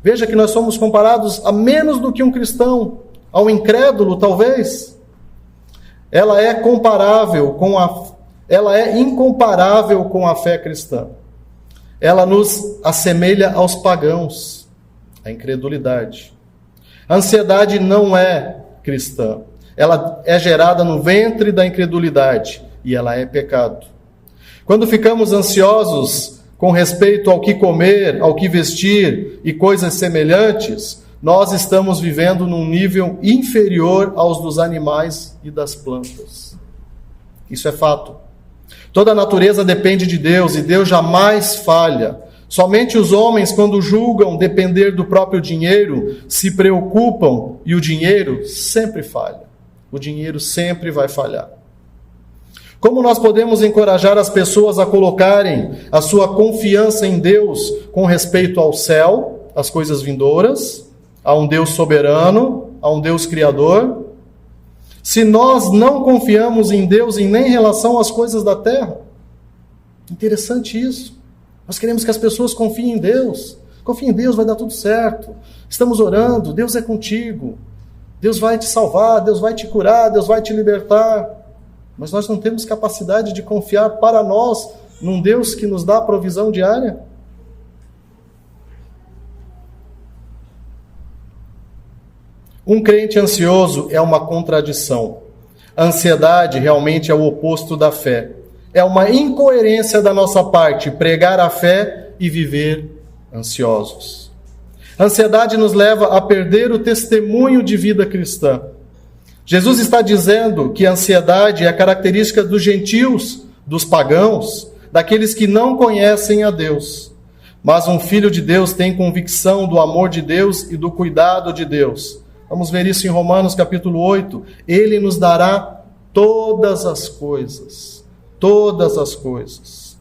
Veja que nós somos comparados a menos do que um cristão, ao incrédulo, talvez. Ela é incomparável com a fé cristã. Ela nos assemelha aos pagãos, a incredulidade. A ansiedade não é cristã. Ela é gerada no ventre da incredulidade e ela é pecado. Quando ficamos ansiosos com respeito ao que comer, ao que vestir e coisas semelhantes, nós estamos vivendo num nível inferior aos dos animais e das plantas. Isso é fato. Toda a natureza depende de Deus e Deus jamais falha. Somente os homens, quando julgam depender do próprio dinheiro, se preocupam e o dinheiro sempre falha. O dinheiro sempre vai falhar. Como nós podemos encorajar as pessoas a colocarem a sua confiança em Deus com respeito ao céu, às coisas vindouras, a um Deus soberano, a um Deus criador, se nós não confiamos em Deus e nem em relação às coisas da terra? Interessante isso. Nós queremos que as pessoas confiem em Deus. Confie em Deus, vai dar tudo certo. Estamos orando, Deus é contigo. Deus vai te salvar, Deus vai te curar, Deus vai te libertar. Mas nós não temos capacidade de confiar para nós num Deus que nos dá a provisão diária? Um crente ansioso é uma contradição. A ansiedade realmente é o oposto da fé. É uma incoerência da nossa parte pregar a fé e viver ansiosos. A ansiedade nos leva a perder o testemunho de vida cristã. Jesus está dizendo que a ansiedade é a característica dos gentios, dos pagãos, daqueles que não conhecem a Deus. Mas um filho de Deus tem convicção do amor de Deus e do cuidado de Deus. Vamos ver isso em Romanos capítulo 8. Ele nos dará todas as coisas. Todas as coisas.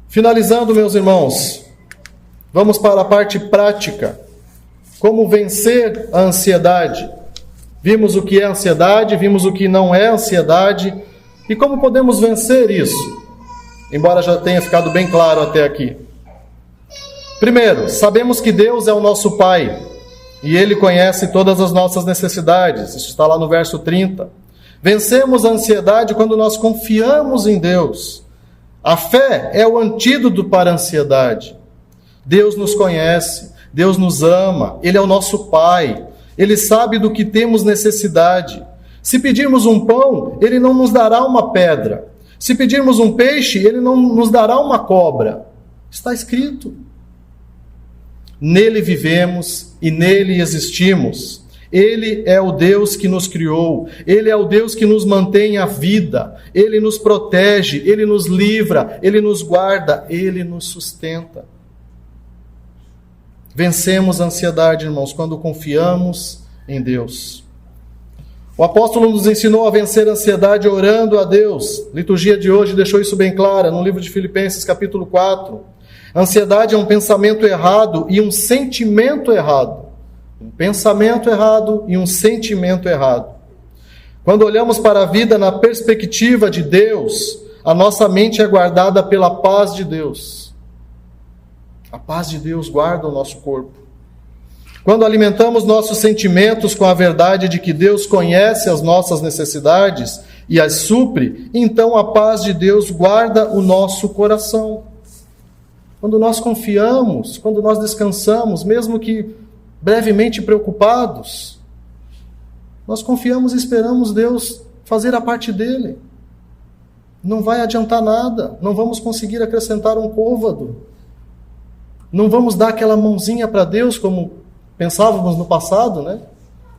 Finalizando, meus irmãos, vamos para a parte prática. Como vencer a ansiedade? Vimos o que é ansiedade, vimos o que não é ansiedade e como podemos vencer isso, embora já tenha ficado bem claro até aqui. Primeiro, sabemos que Deus é o nosso Pai e Ele conhece todas as nossas necessidades. Isso está lá no verso 30. Vencemos a ansiedade quando nós confiamos em Deus. A fé é o antídoto para a ansiedade. Deus nos conhece, Deus nos ama, Ele é o nosso Pai, Ele sabe do que temos necessidade. Se pedirmos um pão, Ele não nos dará uma pedra. Se pedirmos um peixe, Ele não nos dará uma cobra. Está escrito. Nele vivemos e nele existimos. Ele é o Deus que nos criou, Ele é o Deus que nos mantém a vida, Ele nos protege, Ele nos livra, Ele nos guarda, Ele nos sustenta. Vencemos a ansiedade, irmãos, quando confiamos em Deus. O apóstolo nos ensinou a vencer a ansiedade orando a Deus. A liturgia de hoje deixou isso bem claro, no livro de Filipenses, capítulo 4. A ansiedade é um pensamento errado e um sentimento errado. Um pensamento errado e um sentimento errado. Quando olhamos para a vida na perspectiva de Deus, a nossa mente é guardada pela paz de Deus. A paz de Deus guarda o nosso corpo. Quando alimentamos nossos sentimentos com a verdade de que Deus conhece as nossas necessidades e as supre, então a paz de Deus guarda o nosso coração. Quando nós confiamos, quando nós descansamos, mesmo que brevemente preocupados, nós confiamos e esperamos Deus fazer a parte dele. Não vai adiantar nada, não vamos conseguir acrescentar um côvado. Não vamos dar aquela mãozinha para Deus como pensávamos no passado, né?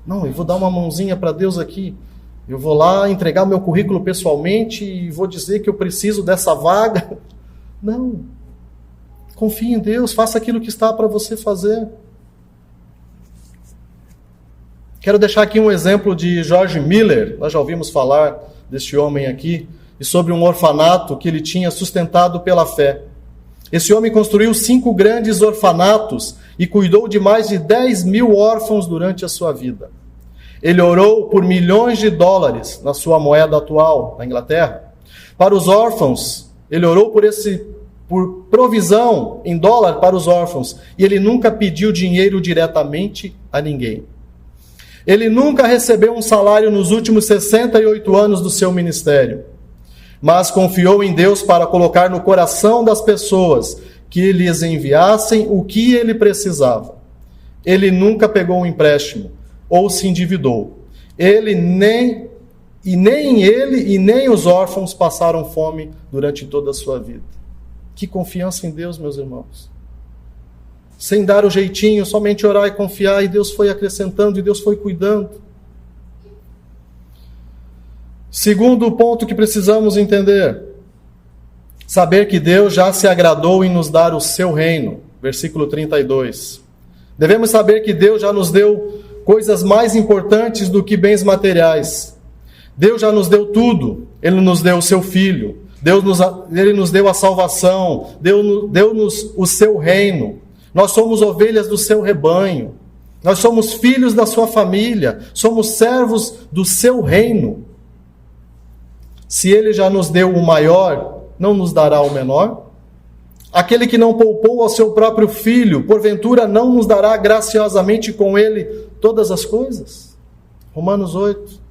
Não, eu vou dar uma mãozinha para Deus aqui. Eu vou lá entregar meu currículo pessoalmente e vou dizer que eu preciso dessa vaga. Não. Confie em Deus, faça aquilo que está para você fazer. Quero deixar aqui um exemplo de George Miller. Nós já ouvimos falar deste homem aqui e sobre um orfanato que ele tinha sustentado pela fé. Esse homem construiu 5 grandes orfanatos e cuidou de mais de 10.000 órfãos durante a sua vida. Ele orou por milhões de dólares na sua moeda atual, na Inglaterra. Para os órfãos, ele orou por provisão em dólar para os órfãos. E ele nunca pediu dinheiro diretamente a ninguém. Ele nunca recebeu um salário nos últimos 68 anos do seu ministério. Mas confiou em Deus para colocar no coração das pessoas que lhes enviassem o que ele precisava. Ele nunca pegou um empréstimo ou se endividou. Nem ele e nem os órfãos passaram fome durante toda a sua vida. Que confiança em Deus, meus irmãos. sem dar o jeitinho, somente orar e confiar, e Deus foi acrescentando, e Deus foi cuidando. Segundo ponto que precisamos entender, saber que Deus já se agradou em nos dar o seu reino. Versículo 32. Devemos saber que Deus já nos deu coisas mais importantes do que bens materiais. Deus já nos deu tudo. Ele nos deu o seu Filho. Ele nos deu a salvação. Deu-nos o seu reino. Nós somos ovelhas do seu rebanho. Nós somos filhos da sua família. Somos servos do seu reino. Se Ele já nos deu o maior, não nos dará o menor? Aquele que não poupou ao seu próprio Filho, porventura não nos dará graciosamente com Ele todas as coisas? Romanos 8.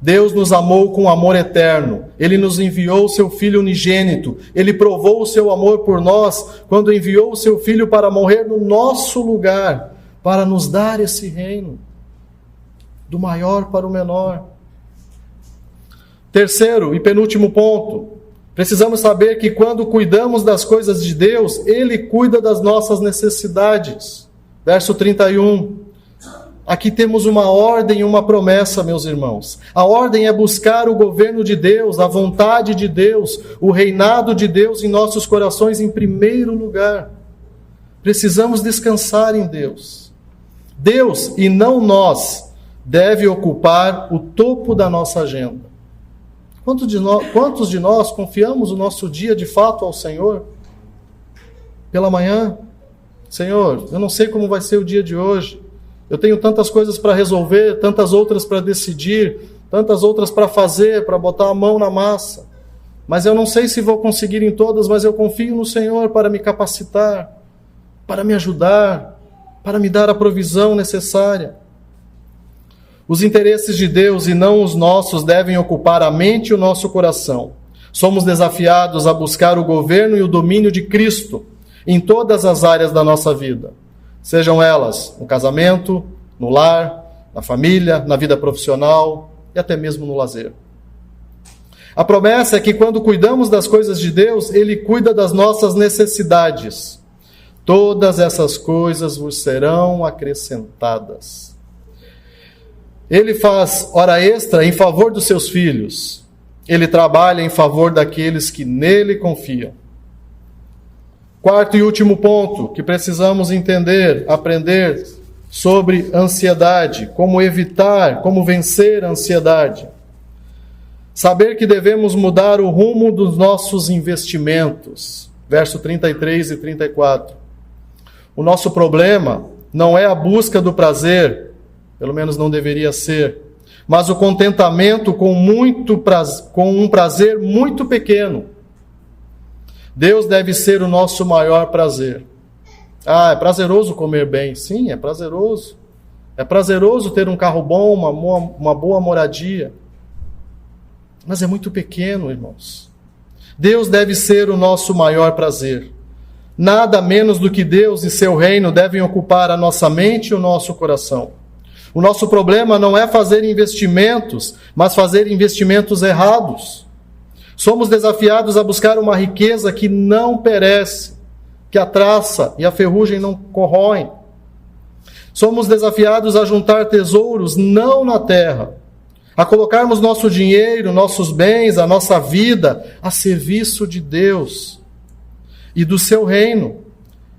Deus nos amou com amor eterno. Ele nos enviou o seu Filho unigênito. Ele provou o seu amor por nós quando enviou o seu Filho para morrer no nosso lugar, para nos dar esse reino, do maior para o menor. Terceiro e penúltimo ponto. Precisamos saber que quando cuidamos das coisas de Deus, Ele cuida das nossas necessidades. Verso 31. Aqui temos uma ordem e uma promessa, meus irmãos. A ordem é buscar o governo de Deus, a vontade de Deus, o reinado de Deus em nossos corações em primeiro lugar. Precisamos descansar em Deus. Deus, e não nós, deve ocupar o topo da nossa agenda. Quantos de nós confiamos o nosso dia de fato ao Senhor? Pela manhã, Senhor, eu não sei como vai ser o dia de hoje. Eu tenho tantas coisas para resolver, tantas outras para decidir, tantas outras para fazer, para botar a mão na massa. Mas eu não sei se vou conseguir em todas, mas eu confio no Senhor para me capacitar, para me ajudar, para me dar a provisão necessária. Os interesses de Deus e não os nossos devem ocupar a mente e o nosso coração. Somos desafiados a buscar o governo e o domínio de Cristo em todas as áreas da nossa vida. Sejam elas no casamento, no lar, na família, na vida profissional e até mesmo no lazer. A promessa é que quando cuidamos das coisas de Deus, Ele cuida das nossas necessidades. Todas essas coisas vos serão acrescentadas. Ele faz hora extra em favor dos seus filhos. Ele trabalha em favor daqueles que nele confiam. Quarto e último ponto que precisamos entender, aprender sobre ansiedade, como evitar, como vencer a ansiedade. Saber que devemos mudar o rumo dos nossos investimentos. Verso 33 e 34. O nosso problema não é a busca do prazer, pelo menos não deveria ser, mas o contentamento com um prazer muito pequeno. Deus deve ser o nosso maior prazer. É prazeroso comer bem. Sim, é prazeroso. É prazeroso ter um carro bom, uma boa moradia. Mas é muito pequeno, irmãos. Deus deve ser o nosso maior prazer. Nada menos do que Deus e seu reino devem ocupar a nossa mente e o nosso coração. O nosso problema não é fazer investimentos, mas fazer investimentos errados. Somos desafiados a buscar uma riqueza que não perece, que a traça e a ferrugem não corroem. Somos desafiados a juntar tesouros não na terra, a colocarmos nosso dinheiro, nossos bens, a nossa vida a serviço de Deus e do seu reino,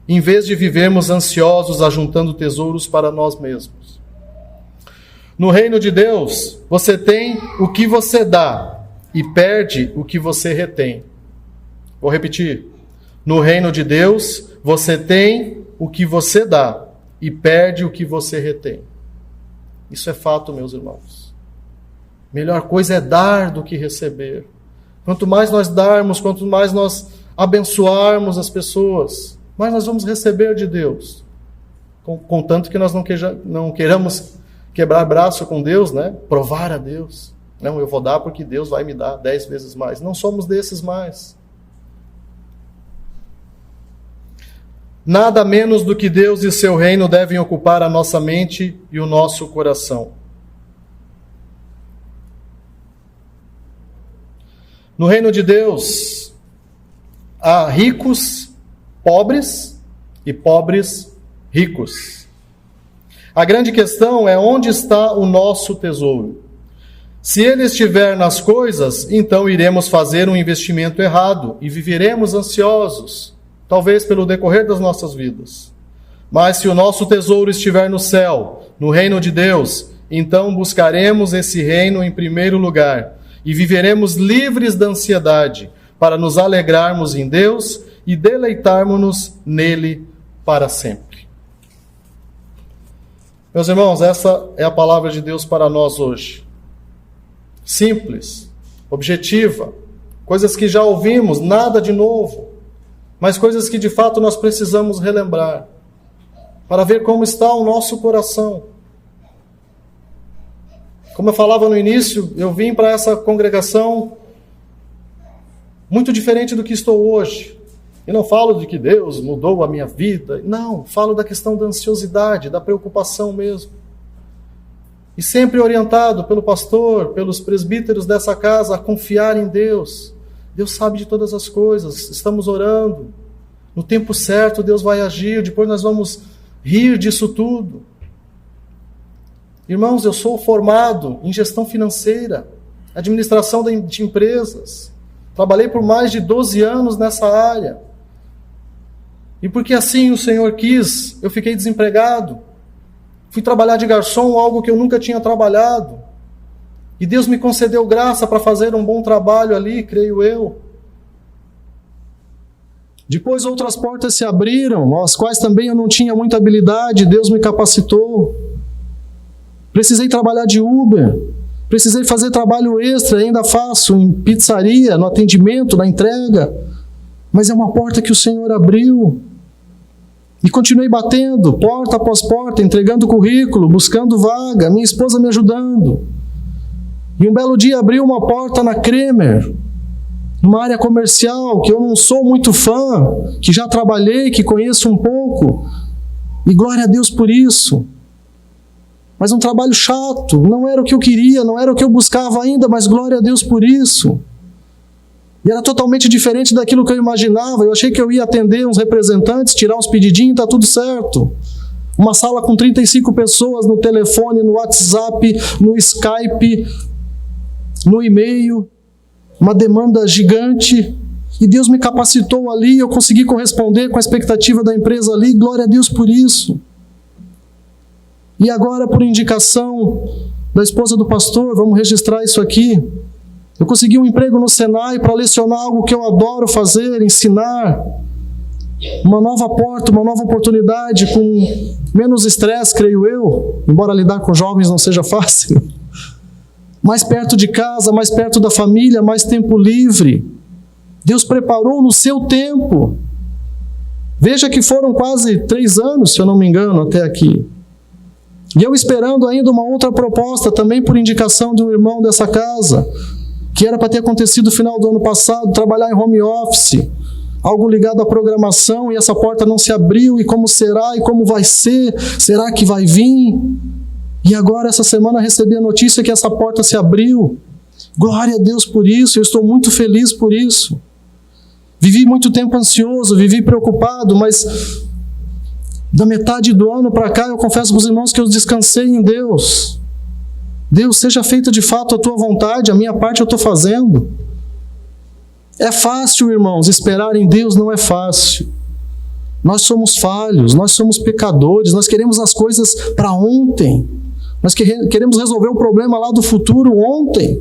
em vez de vivermos ansiosos ajuntando tesouros para nós mesmos. No reino de Deus, você tem o que você dá e perde o que você retém. Vou repetir. No reino de Deus, você tem o que você dá e perde o que você retém. Isso é fato, meus irmãos. Melhor coisa é dar do que receber. Quanto mais nós darmos, quanto mais nós abençoarmos as pessoas, mais nós vamos receber de Deus. Contanto que nós não queiramos quebrar braço com Deus, né? Provar a Deus. Não, eu vou dar porque Deus vai me dar 10 vezes mais. Não somos desses mais. Nada menos do que Deus e seu reino devem ocupar a nossa mente e o nosso coração. No reino de Deus, há ricos, pobres e pobres ricos. A grande questão é onde está o nosso tesouro. Se ele estiver nas coisas, então iremos fazer um investimento errado e viveremos ansiosos, talvez pelo decorrer das nossas vidas. Mas se o nosso tesouro estiver no céu, no reino de Deus, então buscaremos esse reino em primeiro lugar e viveremos livres da ansiedade para nos alegrarmos em Deus e deleitarmos-nos nele para sempre. Meus irmãos, essa é a palavra de Deus para nós hoje. Simples, objetiva, coisas que já ouvimos, nada de novo, mas coisas que de fato nós precisamos relembrar, para ver como está o nosso coração. Como eu falava no início, eu vim para essa congregação muito diferente do que estou hoje. E não falo de que Deus mudou a minha vida, não, falo da questão da ansiosidade, da preocupação mesmo. E sempre orientado pelo pastor, pelos presbíteros dessa casa, a confiar em Deus. Deus sabe de todas as coisas, estamos orando. No tempo certo Deus vai agir, depois nós vamos rir disso tudo. Irmãos, eu sou formado em gestão financeira, administração de empresas. Trabalhei por mais de 12 anos nessa área. E porque assim o Senhor quis, eu fiquei desempregado. Fui trabalhar de garçom, algo que eu nunca tinha trabalhado. E Deus me concedeu graça para fazer um bom trabalho ali, creio eu. Depois outras portas se abriram, as quais também eu não tinha muita habilidade, Deus me capacitou. Precisei trabalhar de Uber, precisei fazer trabalho extra, ainda faço em pizzaria, no atendimento, na entrega. Mas é uma porta que o Senhor abriu. E continuei batendo, porta após porta, entregando currículo, buscando vaga, minha esposa me ajudando. E um belo dia abriu uma porta na Kremer, numa área comercial, que eu não sou muito fã, que já trabalhei, que conheço um pouco. E glória a Deus por isso. Mas um trabalho chato, não era o que eu queria, não era o que eu buscava ainda, mas glória a Deus por isso. E era totalmente diferente daquilo que eu imaginava. Eu achei que eu ia atender uns representantes, tirar uns pedidinhos, tá tudo certo. Uma sala com 35 pessoas no telefone, no WhatsApp, no Skype, no e-mail. Uma demanda gigante. E Deus me capacitou ali, eu consegui corresponder com a expectativa da empresa ali. Glória a Deus por isso. E agora, por indicação da esposa do pastor, vamos registrar isso aqui. Eu consegui um emprego no Senai para lecionar algo que eu adoro fazer, ensinar. Uma nova porta, uma nova oportunidade, com menos estresse, creio eu, embora lidar com jovens não seja fácil. Mais perto de casa, mais perto da família, mais tempo livre. Deus preparou no seu tempo. Veja que foram quase 3 anos, se eu não me engano, até aqui. E eu esperando ainda uma outra proposta, também por indicação de um irmão dessa casa, que era para ter acontecido no final do ano passado, trabalhar em home office, algo ligado à programação, e essa porta não se abriu, e como será, e como vai ser, será que vai vir? E agora, essa semana, recebi a notícia que essa porta se abriu. Glória a Deus por isso, eu estou muito feliz por isso. Vivi muito tempo ansioso, vivi preocupado, mas da metade do ano para cá, eu confesso para os irmãos que eu descansei em Deus. Deus, seja feita de fato a tua vontade, a minha parte eu estou fazendo. É fácil, irmãos, esperar em Deus não é fácil. Nós somos falhos, nós somos pecadores, nós queremos as coisas para ontem. Nós queremos resolver o problema lá do futuro ontem.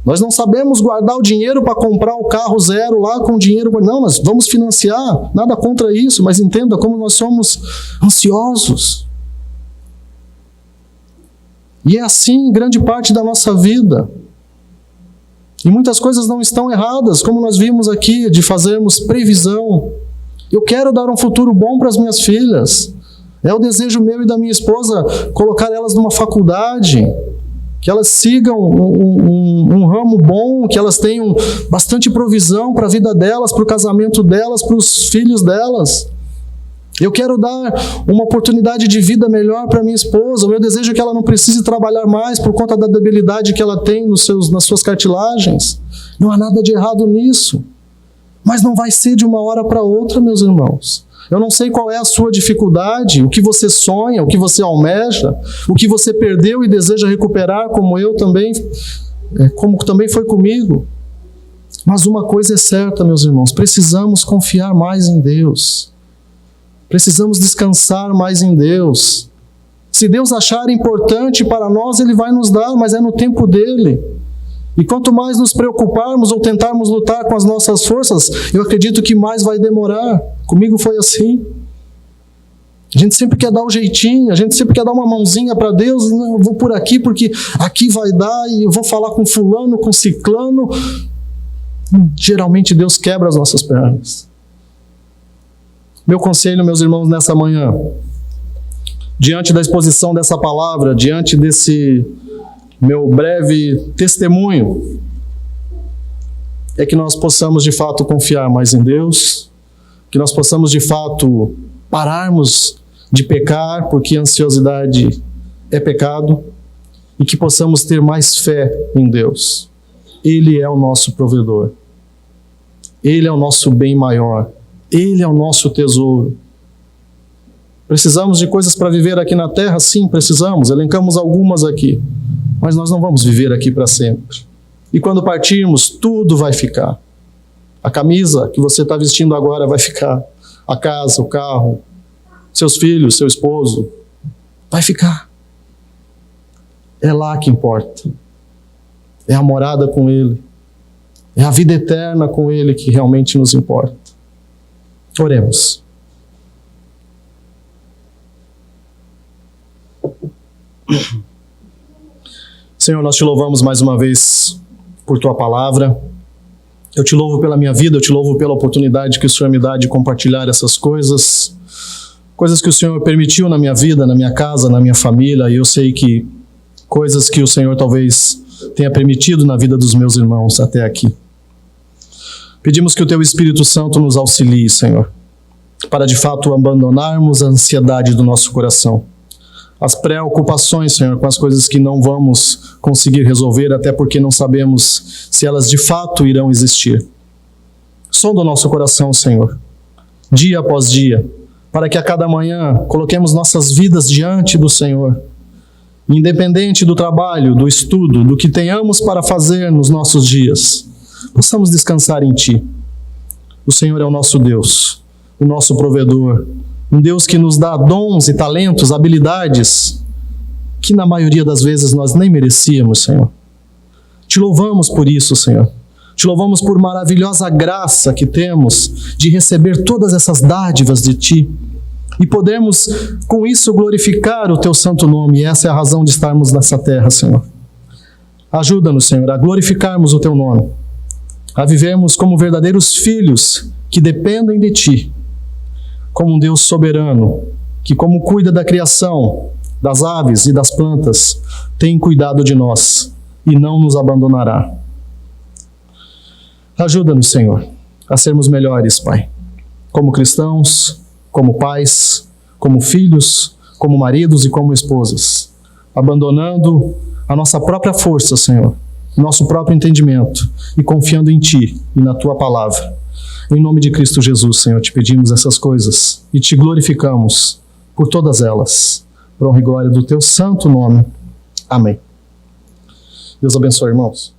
Nós não sabemos guardar o dinheiro para comprar o carro zero lá com o dinheiro. Não, nós vamos financiar, nada contra isso, mas entenda como nós somos ansiosos. E é assim em grande parte da nossa vida. E muitas coisas não estão erradas, como nós vimos aqui, de fazermos previsão. Eu quero dar um futuro bom para as minhas filhas. É o desejo meu e da minha esposa colocar elas numa faculdade, que elas sigam um ramo bom, que elas tenham bastante provisão para a vida delas, para o casamento delas, para os filhos delas. Eu quero dar uma oportunidade de vida melhor para minha esposa. O meu desejo é que ela não precise trabalhar mais por conta da debilidade que ela tem nas suas cartilagens. Não há nada de errado nisso. Mas não vai ser de uma hora para outra, meus irmãos. Eu não sei qual é a sua dificuldade, o que você sonha, o que você almeja, o que você perdeu e deseja recuperar, como também foi comigo. Mas uma coisa é certa, meus irmãos, precisamos confiar mais em Deus. Precisamos descansar mais em Deus. Se Deus achar importante para nós, Ele vai nos dar, mas é no tempo dEle. E quanto mais nos preocuparmos ou tentarmos lutar com as nossas forças, eu acredito que mais vai demorar. Comigo foi assim. A gente sempre quer dar o jeitinho, a gente sempre quer dar uma mãozinha para Deus. Não, eu vou por aqui porque aqui vai dar, e eu vou falar com fulano, com ciclano. Geralmente Deus quebra as nossas pernas. Meu conselho, meus irmãos, nessa manhã, diante da exposição dessa palavra, diante desse meu breve testemunho, é que nós possamos de fato confiar mais em Deus, que nós possamos de fato pararmos de pecar, porque a ansiosidade é pecado, e que possamos ter mais fé em Deus. Ele é o nosso provedor. Ele é o nosso bem maior. Ele é o nosso tesouro. Precisamos de coisas para viver aqui na terra? Sim, precisamos. Elencamos algumas aqui. Mas nós não vamos viver aqui para sempre. E quando partirmos, tudo vai ficar. A camisa que você está vestindo agora vai ficar. A casa, o carro, seus filhos, seu esposo, vai ficar. É lá que importa. É a morada com Ele. É a vida eterna com Ele que realmente nos importa. Oremos. Senhor, nós te louvamos mais uma vez por Tua palavra. Eu te louvo pela minha vida, eu te louvo pela oportunidade que o Senhor me dá de compartilhar essas coisas. Coisas que o Senhor permitiu na minha vida, na minha casa, na minha família. E eu sei que coisas que o Senhor talvez tenha permitido na vida dos meus irmãos até aqui. Pedimos que o Teu Espírito Santo nos auxilie, Senhor, para de fato abandonarmos a ansiedade do nosso coração. As preocupações, Senhor, com as coisas que não vamos conseguir resolver, até porque não sabemos se elas de fato irão existir. Sonda o nosso coração, Senhor, dia após dia, para que a cada manhã coloquemos nossas vidas diante do Senhor, independente do trabalho, do estudo, do que tenhamos para fazer nos nossos dias, possamos descansar em Ti. O Senhor é o nosso Deus, o nosso provedor, um Deus que nos dá dons e talentos, habilidades, que na maioria das vezes nós nem merecíamos, Senhor. Te louvamos por isso, Senhor. Te louvamos por maravilhosa graça que temos de receber todas essas dádivas de Ti e podermos, com isso, glorificar o Teu santo nome. E essa é a razão de estarmos nessa terra, Senhor. Ajuda-nos, Senhor, a glorificarmos o Teu nome, a vivermos como verdadeiros filhos que dependem de Ti, como um Deus soberano, que como cuida da criação, das aves e das plantas, tem cuidado de nós e não nos abandonará. Ajuda-nos, Senhor, a sermos melhores, Pai, como cristãos, como pais, como filhos, como maridos e como esposas, abandonando a nossa própria força, Senhor, nosso próprio entendimento e confiando em Ti e na Tua palavra. Em nome de Cristo Jesus, Senhor, te pedimos essas coisas e te glorificamos por todas elas, por honra e glória do Teu santo nome. Amém. Deus abençoe, irmãos.